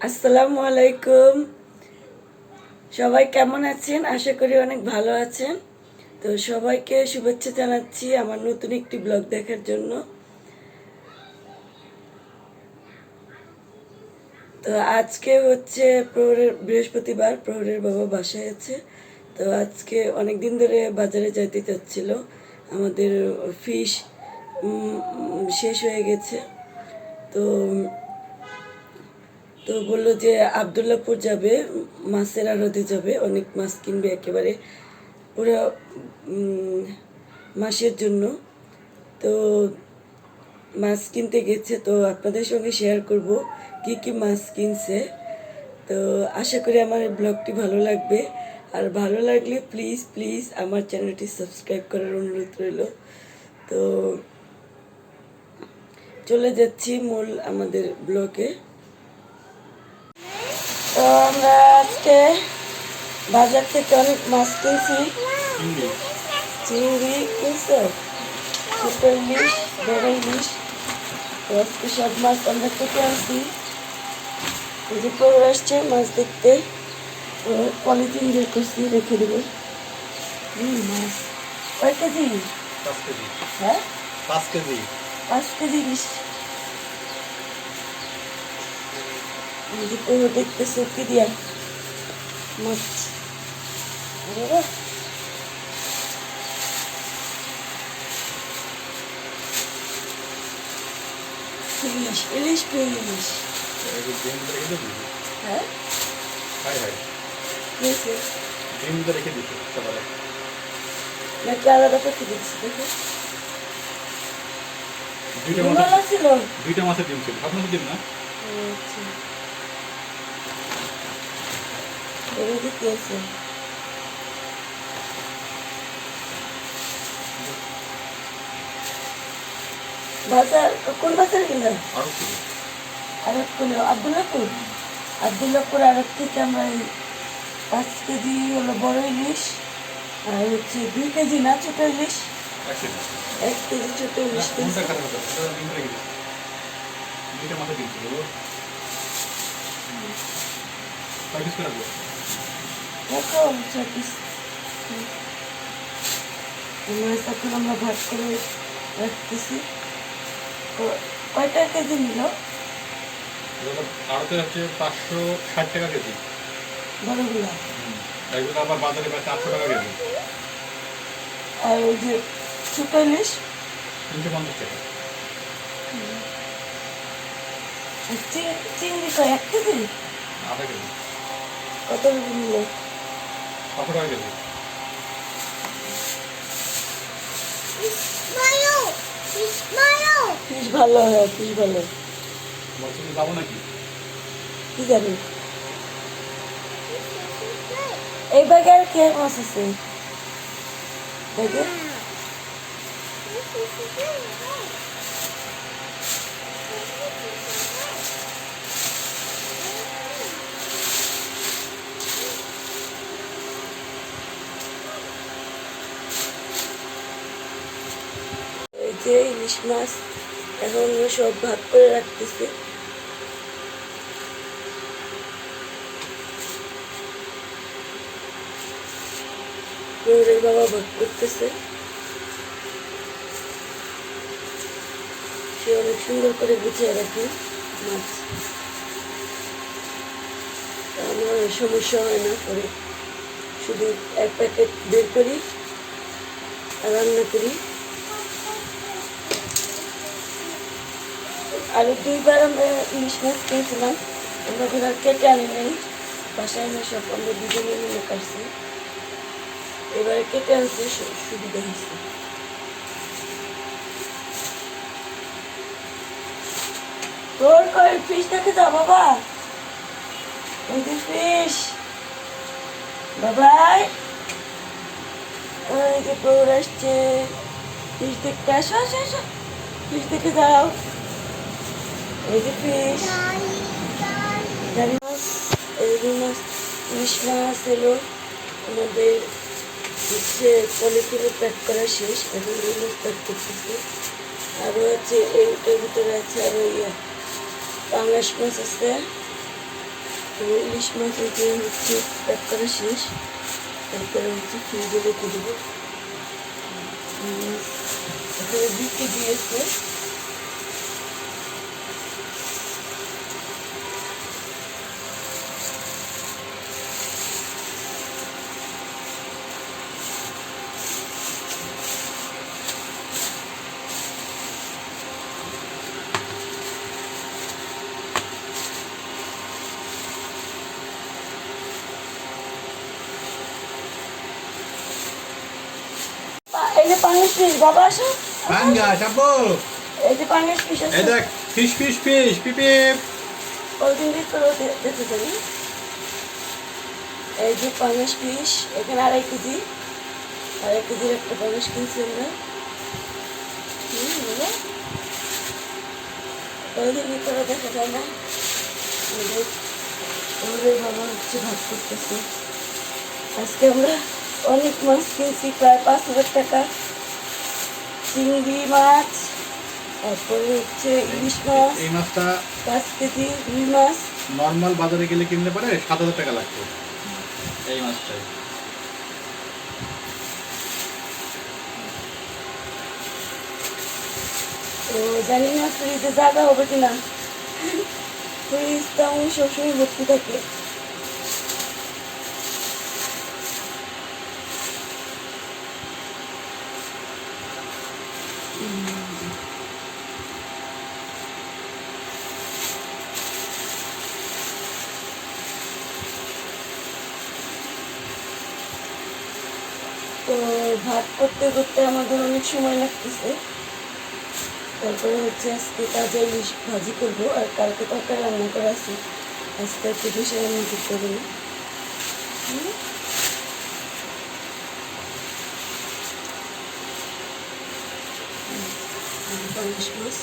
আসসালামু আলাইকুম। সবাই কেমন আছেন? আশা করি অনেক ভালো আছেন। তো সবাইকে শুভেচ্ছা জানাচ্ছি আমার নতুন একটি ব্লগ দেখার জন্য। তো আজকে হচ্ছে বৃহস্পতিবার, প্রহরের বাবা বাসায় আছে। তো আজকে অনেক দিন ধরে বাজারে যাইতে চাচ্ছিল, আমাদের ফিশ শেষ হয়ে গেছে। তো তো বললো যে আবদুল্লাপুর যাবে, মাছের আড়তে যাবে, অনেক মাছ কিনবে একেবারে পুরো মাসের জন্য। তো মাছ কিনতে গেছে, তো আপনাদের সঙ্গে শেয়ার করব কি কি মাছ কিনছে। তো আশা করি আমার ব্লগটি ভালো লাগবে, আর ভালো লাগলে প্লিজ প্লিজ আমার চ্যানেলটি সাবস্ক্রাইব করার অনুরোধ রইল। তো চলে যাচ্ছি মূল আমাদের ব্লগে। তো আমরা আজকে বাজার থেকে অনেক মাছ কিনছি। চিংড়ি কিনছে, ছোট ইলিশ, বড় ইলিশ। তো আজকে সব মাছ আমরা কেটে আনছি। এই যে পরে আসছে মাছ দেখতে, তো পলিথিন বের করছি, রেখে দেবো। মাছ কয় কেজি? 5 কেজি। হ্যাঁ, 5 কেজি। 5 কেজি ইলিশ। এই যে পুরো দেখতেছে কি দিয়া মাছ। বাবা, ইলিশ ইলিশ পেয়ে ইলিশ। হ্যাঁ, হয়েছে নাকি আলাদা করতে দিচ্ছি? দেখো, ভালো ছিল। দুইটা মাছের ডিম ছিল, সব মাছের ডিম না। আচ্ছা, এবার দিতে আছে। বাজার কোন বাজার গেলাম? আরব কোন? আবদুল্লাপুর। আবদুল্লাপুর আরব থেকে আমরা 5 কেজি হলো বড় ইলিশ, আর হচ্ছে 2 কেজি না ছোট ইলিশ, 1 কেজি ছোট ইলিশ কিনছি। দুইটা মাছের ডিম ছিল। কয় পিস করে রাখবো? দেখো 6 পিস মাছ এখন আমরা ভাগ করে রাখতেছি। কয়টা কেজি নিল? আড়তে হচ্ছে 560 টাকা কেজি। বড়গুলা। এগুলো আবার বাজারে প্রায় 400 টাকা কেজি। আর ওই যে ছোট ইলিশ 350 টাকা। চিংড়ি কয় 1 কেজি? আধা কেজি। কত নিল? 600 টাকা কেজি। ফিশ ভালো হয়, ফিশ ভালো। বলছি যাবো নাকি? কি জানি এই ব্যাগে আর কে মাছ আছে ব্যাগে? এই যে ইলিশ মাছ এখন আমরা সব ভাগ করে রাখতেছি। বাবা ভাগ করতেছে, সে অনেক সুন্দর করে গুছিয়ে রাখে মাছ। আমার সমস্যা হয় না, পরে শুধু এক প্যাকেট বের করি আর রান্না করি। আরো 2বার আমরা ইলিশ মাছ কিনেছিলাম, আমরা ধর কেটে আনি নাই, বাসায় এনে সব আমরা দুজনে মিলে কাটছি। এবারে কেটে আনছি, সুবিধা হয়েছে। তোর কই ফিশ দেখে যাও বাবা, ওই যে ফিশ বাবাই, ওই যে তোর আসছে, ফিশ দেখতে আসো, আসো আসো, ফিশ দেখে যাও। এই যে ফিশ, জানি মাছ, এই যে মাছ, ইলিশ মাছ এলো আমাদের হচ্ছে পলিথিনে প্যাক করা শেষ, এখন রুই মাছ প্যাক করতেছি। আরও আছে এইটার ভিতরে আছে, আরও পাঙ্গাস মাছ আছে, তো ইলিশ মাছ যে হচ্ছে প্যাক করা শেষ, তারপরে হচ্ছে ফ্রিজে রেখে দেবো। এখানে 2 কেজি আছে। এই যে পাঙ্গাস ফিশ, বাবা আসো। পাঙ্গাস আপু, এই যে পাঙ্গাস ফিশ আছে। এই দেখ ফিশ ফিশ ফিশ পিপিপ। কলদিন দিক করে দেখতে পারি। এই যে পাঙ্গাস ফিশ, এখানে 2.5 কেজি, 2.5 কেজির একটা পাঙ্গাস কিনছি আমরা। বাবা কলদিন দিক করে দেখা যায় না। ওরে বাবা হচ্ছে ভাগ করতেছে। আজকে আমরা অনেক মাছ কিনছি, প্রায় 5,000 টাকা। চিংড়ি মাছ, তারপরে হচ্ছে ইলিশ মাছ, এই মাছটা 5 কেজি, রুই মাছ। নর্মাল বাজারে গেলে কিনলে পরে 7,000 টাকা লাগতো এই মাছটাই। তো জানি না ফ্রিজে জায়গা হবে কিনা, ফ্রিজ তো আমি সবসময় ভর্তি থাকে। তো ভাত করতে করতে আমাদের অনেক সময় লাগতেছে। তারপরে হচ্ছে আজকে তাজা ইলিশ ভাজি করবো, আর কালকে তরকারি রান্না করা আছে। আজকে একটু বেশি রান্না করতে হবে না। পাঙ্গাস মাছ,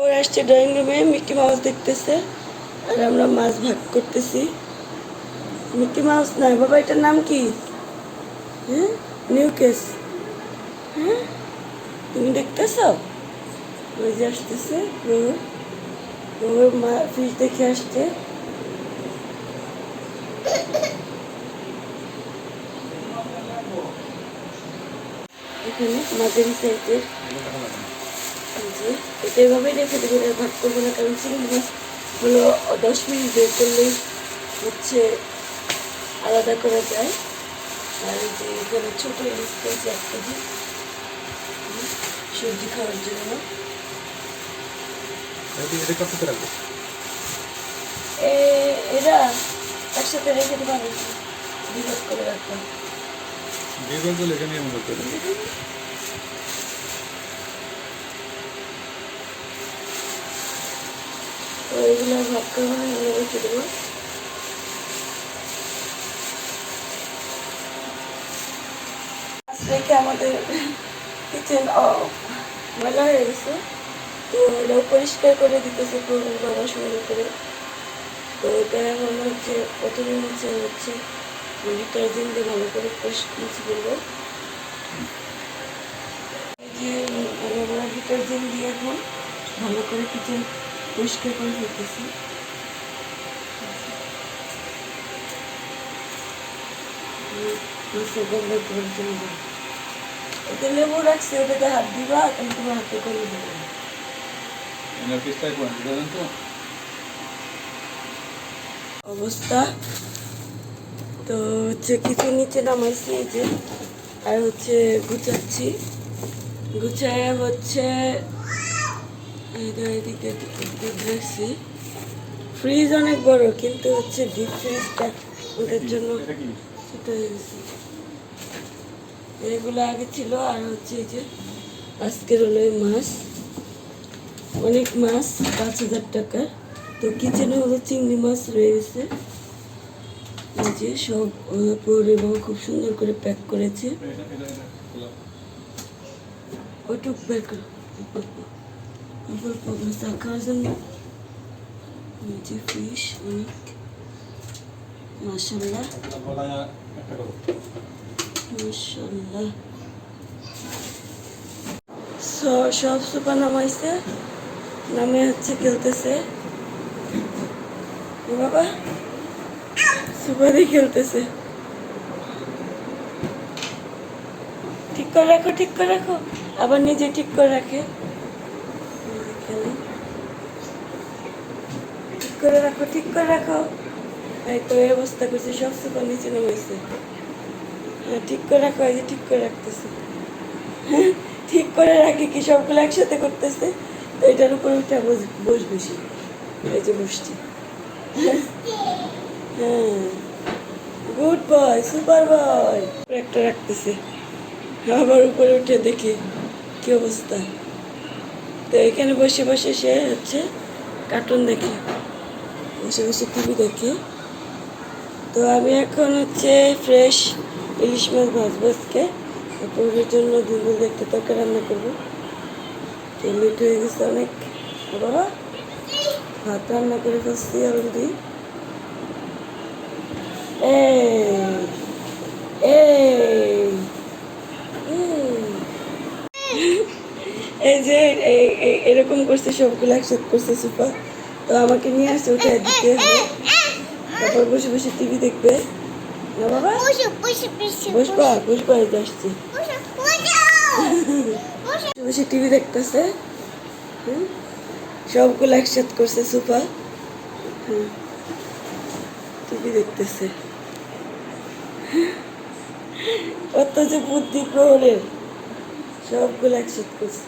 ওর আসছে ড্রয়িং রুমে, মিকি মাউস দেখতেছে আর আমরা মাছ ভাগ করতেছি। মিকি মাউস না বাবা, এটার নাম কি? হ্যাঁ, নিউকেস। হ্যাঁ, তুমি দেখতেছ? ওই যে আসতেছে, ওর মা ফিশ দেখে আসছে। এখানে মাঝারি সাইজের, যে এটা এভাবেই রেখে দেবো, এটা ভাগ করবো না, কারণ চিংড়ি মাছ হলো 10 মিনিট বের করলেই হচ্ছে আলাদা করা যায়। আর এই যে এখানে ছোটো ইলিশ পেয়েছি 1 কেজি সবজি খাওয়ার জন্য। এরা একসাথে রেখে দেবো, আমি বিভাগ করে রাখলাম। তো এগুলো ভাগ করবো না, এগুলো রেখে দেবো। রেখে আমাদের কিচেন ময়লা হয়ে গেছে, তো এটাও পরিষ্কার করে দিতেছে বাবা সুন্দর করে। তো এটা এখন হচ্ছে প্রথমে হচ্ছে ডিটারজেন্ট দিয়ে ভালো করে মুছে ফেলবো। এই যে আমরা ডিটারজেন্ট দিয়ে এখন ভালো করে কিচেন পরিষ্কার করে ফেলতেছি। ওতে লেবু রাখছি, ওটাতে হাত দিবা, তাহলে তোমার হাতে করে দেবো। অবস্থা তো হচ্ছে কিছু নিচে নামাইছি, এই যে, আর হচ্ছে গুছাচ্ছি, গুছায় হচ্ছে এদিকে রাখছি। ফ্রিজ অনেক বড়, কিন্তু হচ্ছে ডিপ ফ্রিজটা ওদের জন্য সেটা হয়ে গেছে। এগুলো আগে ছিল। আর হচ্ছে এই যে আজকের হলো মাছ, অনেক মাছ, 5,000 টাকার। তো কিচেনে হলো চিংড়ি মাছ রয়ে গেছে, এই যে সব পরে বাবা খুব সুন্দর করে প্যাক করেছে। ওইটুক বের করো চা খাওয়ার জন্য। এই যে ফিশ অনেক, মাশাআল্লাহ মাশাআল্লাহ। সব সুপা নামাইছে, নামে হচ্ছে খেলতেছে। বাবা সুপা দিয়ে খেলতেছে। ঠিক করে রাখো, ঠিক করে রাখো, আবার নিজে ঠিক করে রাখে। খেলে ঠিক করে রাখো, ঠিক করে রাখো। এই তো এই অবস্থা করছে, সব সুপা নিচে নামাইছে। হ্যাঁ ঠিক করে রাখো, এই যে ঠিক করে রাখতেছে। হ্যাঁ ঠিক করে রাখি কি সবগুলো একসাথে করতেছে, তো এটার উপর উঠে বসবে সে। এই যে বসছে। হ্যাঁ গুড বয়, সুপার বয়। একটা রাখতেছে, আবার উপরে উঠে দেখি কি অবস্থা। তো এখানে বসে বসে সে হচ্ছে কার্টুন দেখে, বসে বসে টিভি দেখে। তো আমি এখন হচ্ছে ফ্রেশ ইলিশ মাছ ভাজবো আজকে। পুরোর জন্য দুপুর দেখতে তরকারি রান্না করবো। তো লেট হয়ে গেছে অনেক। বাবা ভাত রান্না করে ফেলছি অলরেডি। এই যে এরকম করছে, সবগুলো একসাথে করছে সুপা। তো আমাকে নিয়ে আসছে, ওটা দিতে হবে। তারপর বসে বসে টিভি দেখবে না বাবা। বসবা বসবা, এই যে আসছে। বসে বসে টিভি দেখতেছে। সবগুলো একসাথে করছে সুপা। টিভি দেখতেছে। কত যে বুদ্ধি প্রহরের, সবগুলো একসাথে করছে।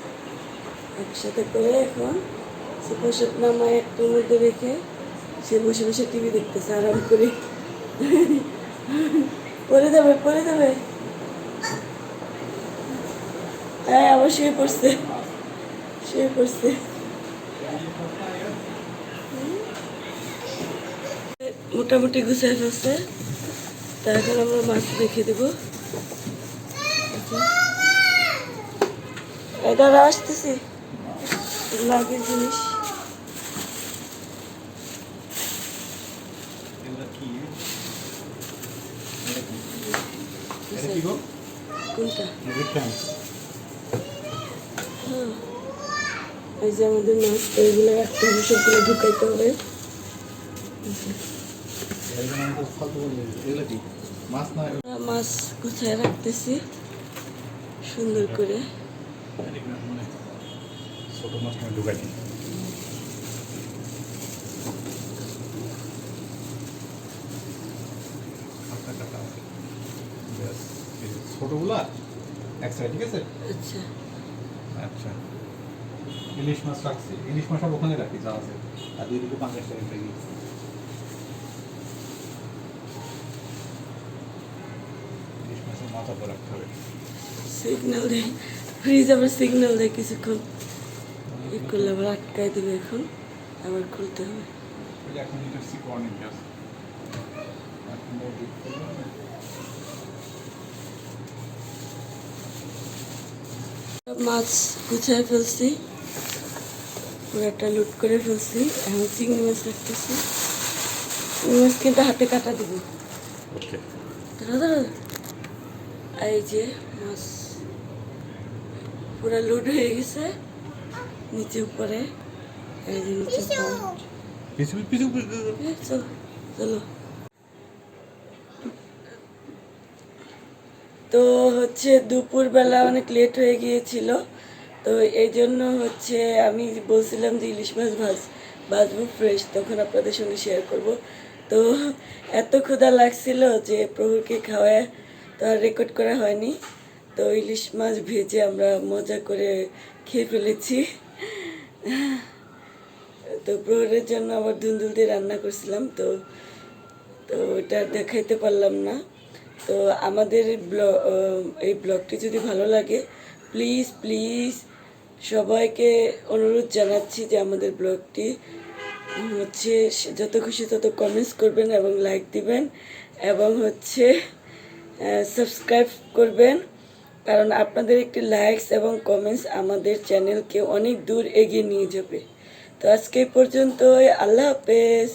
একসাথে করে এখন সুপা সব নামায় একটার মধ্যে রেখে সে বসে বসে টিভি দেখতেছে আরাম করে। পড়ে যাবে, পড়ে যাবে। হ্যাঁ আবার শুয়ে পড়ছে, শুয়ে পড়ছে। মোটামুটি গুছিয়ে ফেলছে। তা এখন আমরা মাছ রেখে দেবো। এটা আসতেছি, লাগের জিনিস। কোনটা? হ্যাঁ এই যে আমাদের মাছ, তো এগুলো রাখতে হবে, সবগুলো ঢুকাইতে হবে। মাছ কোথায় রাখতেছি সুন্দর করে। ছোট মাছ ঢুকাই ছোটগুলা এক সাইড, ঠিক আছে। আচ্ছা আচ্ছা ইলিশ মাছ রাখছি, ইলিশ মাছ সব ওখানে রাখি যা আছে। আর দুই দিকে পাঙ্গাস টাইপ রাখি। ইলিশ মাছের মাথা তো রাখতে হবে। সিগন্যাল দেয়, ফ্রিজ আবার সিগন্যাল দেয় কিছুক্ষণ। ই করলে আবার আটকাই দেবে, এখন আবার খুলতে হবে। এখন এটা সিকর্নিং গ্যাস। মাছ গুছিয়ে ফেলছি, পুরোটা লুট করে ফেলছি। এখন চিংড়ি মাছ রাখতেছি। চিংড়ি মাছ কিন্তু হাতে কাটা দিব। এই যে মাছ পুরো লুট হয়ে গেছে নিচে উপরে। এই যে নিচে চলো চলো। তো হচ্ছে দুপুরবেলা অনেক লেট হয়ে গিয়েছিল, তো এই জন্য হচ্ছে আমি বলছিলাম যে ইলিশ মাছ ভাজবো ফ্রেশ, তখন আপনাদের সঙ্গে শেয়ার করব। তো এত ক্ষুধা লাগছিল যে প্রভুকে খাওয়ায় তো আর রেকর্ড করা হয়নি। তো ইলিশ মাছ ভেজে আমরা মজা করে খেয়ে ফেলেছি। তো প্রহরের জন্য আবার ধুন্দুল দিয়ে রান্না করছিলাম, তো তো ওটা দেখাইতে পারলাম না। তো আমাদের এই ব্লগটি যদি ভালো লাগে, প্লিজ প্লিজ সবাইকে অনুরোধ জানাচ্ছি যে আমাদের ব্লগটি হচ্ছে যত খুশি তত কমেন্টস করবেন এবং লাইক দিবেন, এবং হচ্ছে সাবস্ক্রাইব করবেন, কারণ আপনাদের একটি লাইকস এবং কমেন্টস আমাদের চ্যানেলকে অনেক দূর এগিয়ে নিয়ে যাবে। তো আজকে পর্যন্তই, আল্লাহ হাফেজ।